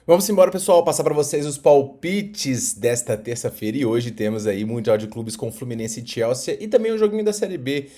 Vamos embora, pessoal, passar para vocês os palpites desta terça-feira e hoje temos aí Mundial de Clubes com Fluminense e Chelsea e também o joguinho da Série B,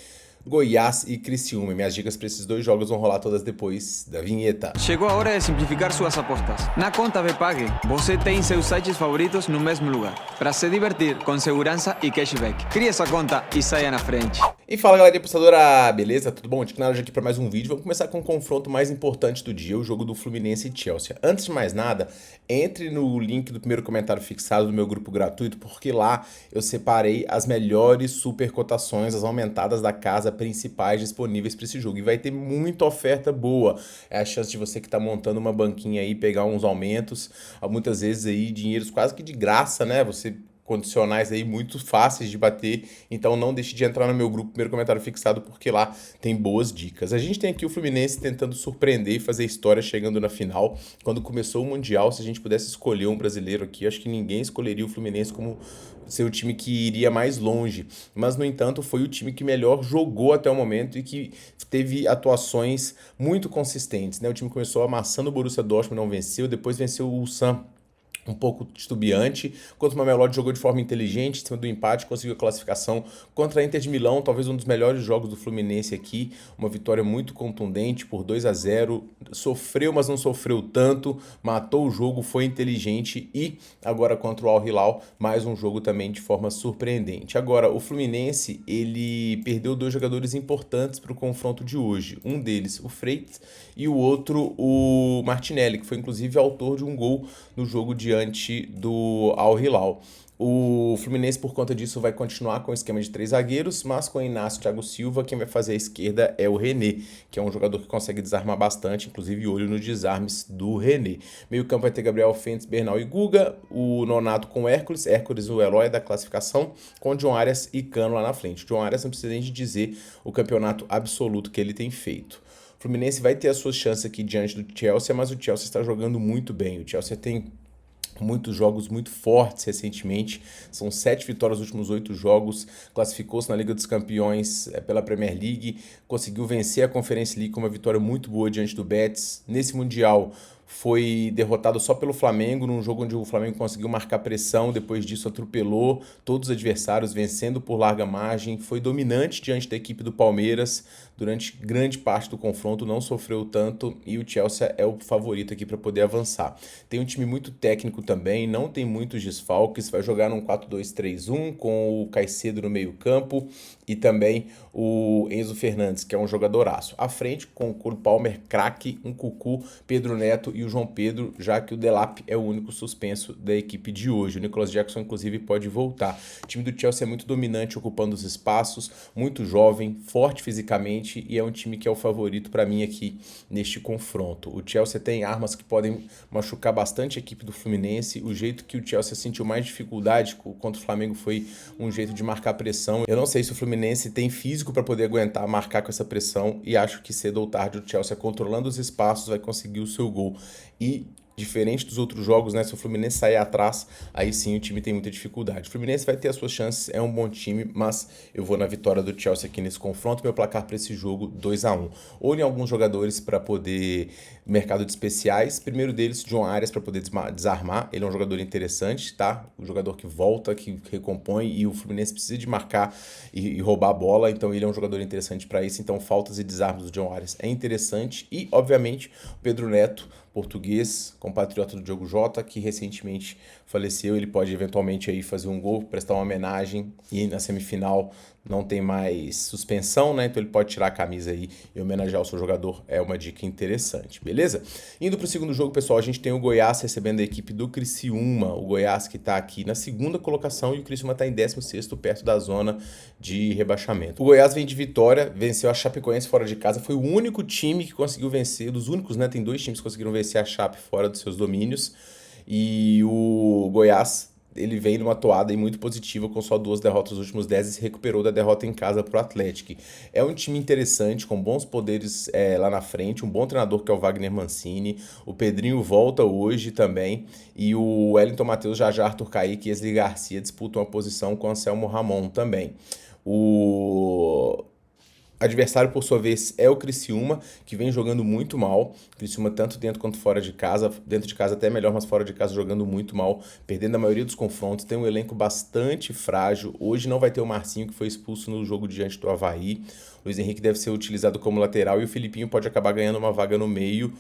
Goiás e Criciúma. Minhas dicas para esses dois jogos vão rolar todas depois da vinheta. Chegou a hora de simplificar suas apostas. Na conta Bpag, você tem seus sites favoritos no mesmo lugar, para se divertir com segurança e cashback. Crie essa conta e saia na frente. E fala, galera apostadora, beleza? Tudo bom? Dico nada aqui para mais um vídeo. Vamos começar com o confronto mais importante do dia, o jogo do Fluminense e Chelsea. Antes de mais nada, entre no link do primeiro comentário fixado do meu grupo gratuito, porque lá eu separei as melhores super cotações, as aumentadas da casa principais disponíveis para esse jogo. E vai ter muita oferta boa. É a chance de você que está montando uma banquinha aí pegar uns aumentos, muitas vezes aí dinheiros quase que de graça, né? Você condicionais aí muito fáceis de bater, então não deixe de entrar no meu grupo, primeiro comentário fixado, porque lá tem boas dicas. A gente tem aqui o Fluminense tentando surpreender e fazer história chegando na final. Quando começou o Mundial, se a gente pudesse escolher um brasileiro aqui, acho que ninguém escolheria o Fluminense como ser o time que iria mais longe, mas no entanto foi o time que melhor jogou até o momento e que teve atuações muito consistentes, né? O time começou amassando o Borussia Dortmund, não venceu, depois venceu o Sam um pouco titubeante, enquanto o Mamelodi jogou de forma inteligente, em cima do empate, conseguiu a classificação contra a Inter de Milão, talvez um dos melhores jogos do Fluminense aqui, uma vitória muito contundente por 2-0, sofreu, mas não sofreu tanto, matou o jogo, foi inteligente e agora contra o Al Hilal, mais um jogo também de forma surpreendente. Agora, o Fluminense, ele perdeu dois jogadores importantes para o confronto de hoje, um deles o Freitas e o outro o Martinelli, que foi inclusive autor de um gol no jogo diante do Al Hilal. O Fluminense, por conta disso, vai continuar com o esquema de três zagueiros, mas com o Inácio e Thiago Silva, quem vai fazer a esquerda é o René, que é um jogador que consegue desarmar bastante, inclusive olho nos desarmes do René. Meio campo vai ter Gabriel Fentes, Bernal e Guga, o Nonato com Hércules, Hércules o herói da classificação, com John Arias e Cano lá na frente. John Arias não precisa nem de dizer o campeonato absoluto que ele tem feito. O Fluminense vai ter as suas chances aqui diante do Chelsea, mas o Chelsea está jogando muito bem. O Chelsea tem muitos jogos muito fortes recentemente, são 7 vitórias nos últimos 8 jogos, classificou-se na Liga dos Campeões pela Premier League, conseguiu vencer a Conference League com uma vitória muito boa diante do Betis. Nesse Mundial foi derrotado só pelo Flamengo, num jogo onde o Flamengo conseguiu marcar pressão, depois disso atropelou todos os adversários, vencendo por larga margem, foi dominante diante da equipe do Palmeiras, durante grande parte do confronto, não sofreu tanto e o Chelsea é o favorito aqui para poder avançar. Tem um time muito técnico também, não tem muitos desfalques, vai jogar num 4-2-3-1 com o Caicedo no meio campo e também o Enzo Fernandes, que é um jogadoraço. À frente com o Cole Palmer, craque, um Cucu, Pedro Neto e o João Pedro, já que o Delap é o único suspenso da equipe de hoje. O Nicolas Jackson, inclusive, pode voltar. O time do Chelsea é muito dominante, ocupando os espaços, muito jovem, forte fisicamente e é um time que é o favorito para mim aqui neste confronto. O Chelsea tem armas que podem machucar bastante a equipe do Fluminense. O jeito que o Chelsea sentiu mais dificuldade contra o Flamengo foi um jeito de marcar pressão. Eu não sei se o Fluminense tem físico para poder aguentar marcar com essa pressão e acho que cedo ou tarde o Chelsea, controlando os espaços, vai conseguir o seu gol. E diferente dos outros jogos, né? Se o Fluminense sair atrás, aí sim o time tem muita dificuldade. O Fluminense vai ter as suas chances, é um bom time, mas eu vou na vitória do Chelsea aqui nesse confronto. Meu placar para esse jogo, 2-1. Olhem alguns jogadores para poder mercado de especiais. Primeiro deles, John Arias, para poder desarmar. Ele é um jogador interessante, tá? Um jogador que volta, que recompõe e o Fluminense precisa de marcar e roubar a bola, então ele é um jogador interessante para isso. Então, faltas e desarmes do John Arias é interessante. E, obviamente, o Pedro Neto, português, compatriota do Diogo Jota, que recentemente faleceu. Ele pode eventualmente aí fazer um gol, prestar uma homenagem e na semifinal não tem mais suspensão, né? Então ele pode tirar a camisa aí e homenagear o seu jogador. É uma dica interessante, beleza? Indo para o segundo jogo, pessoal, a gente tem o Goiás recebendo a equipe do Criciúma. O Goiás que está aqui na segunda colocação e o Criciúma está em 16º, perto da zona de rebaixamento. O Goiás vem de vitória, venceu a Chapecoense fora de casa. Foi o único time que conseguiu vencer, dos únicos, né? Tem 2 times que conseguiram vencer a Chape fora dos seus domínios. E o Goiás, ele vem numa toada muito positiva, com só 2 derrotas nos últimos 10 e se recuperou da derrota em casa para o Atlético. É um time interessante, com bons poderes lá na frente, um bom treinador que é o Wagner Mancini, o Pedrinho volta hoje também, e o Wellington Matheus, Jajá, Arthur Kaique e Esli Garcia disputam a posição com o Anselmo Ramon também. O Adversário, por sua vez, é o Criciúma, que vem jogando muito mal. Criciúma tanto dentro quanto fora de casa. Dentro de casa até melhor, mas fora de casa jogando muito mal, perdendo a maioria dos confrontos. Tem um elenco bastante frágil. Hoje não vai ter o Marcinho, que foi expulso no jogo diante do Avaí. Luiz Henrique deve ser utilizado como lateral e o Filipinho pode acabar ganhando uma vaga no meio.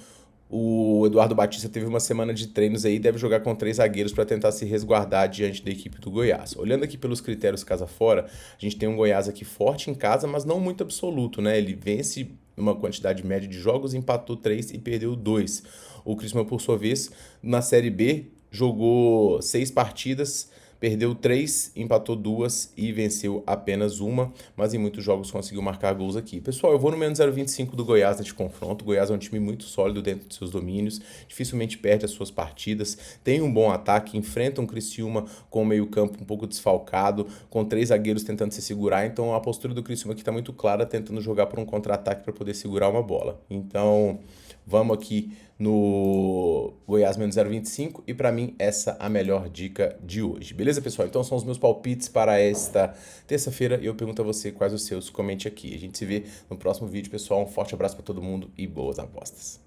O Eduardo Batista teve uma semana de treinos aí, deve jogar com 3 zagueiros para tentar se resguardar diante da equipe do Goiás. Olhando aqui pelos critérios casa fora, a gente tem um Goiás aqui forte em casa, mas não muito absoluto, né? Ele vence uma quantidade média de jogos, empatou 3 e perdeu 2. O Criciúma, por sua vez, na Série B, jogou 6 partidas, perdeu 3, empatou 2 e venceu apenas uma, mas em muitos jogos conseguiu marcar gols aqui. Pessoal, eu vou no menos 0,25 do Goiás neste confronto. O Goiás é um time muito sólido dentro de seus domínios, dificilmente perde as suas partidas, tem um bom ataque, enfrenta um Criciúma com o meio-campo um pouco desfalcado, com 3 zagueiros tentando se segurar, então a postura do Criciúma aqui está muito clara, tentando jogar por um contra-ataque para poder segurar uma bola. Então, vamos aqui no Goiás menos 0,25 e para mim essa a melhor dica de hoje. Beleza, pessoal? Então são os meus palpites para esta terça-feira e eu pergunto a você quais os seus, comente aqui. A gente se vê no próximo vídeo, pessoal. Um forte abraço para todo mundo e boas apostas.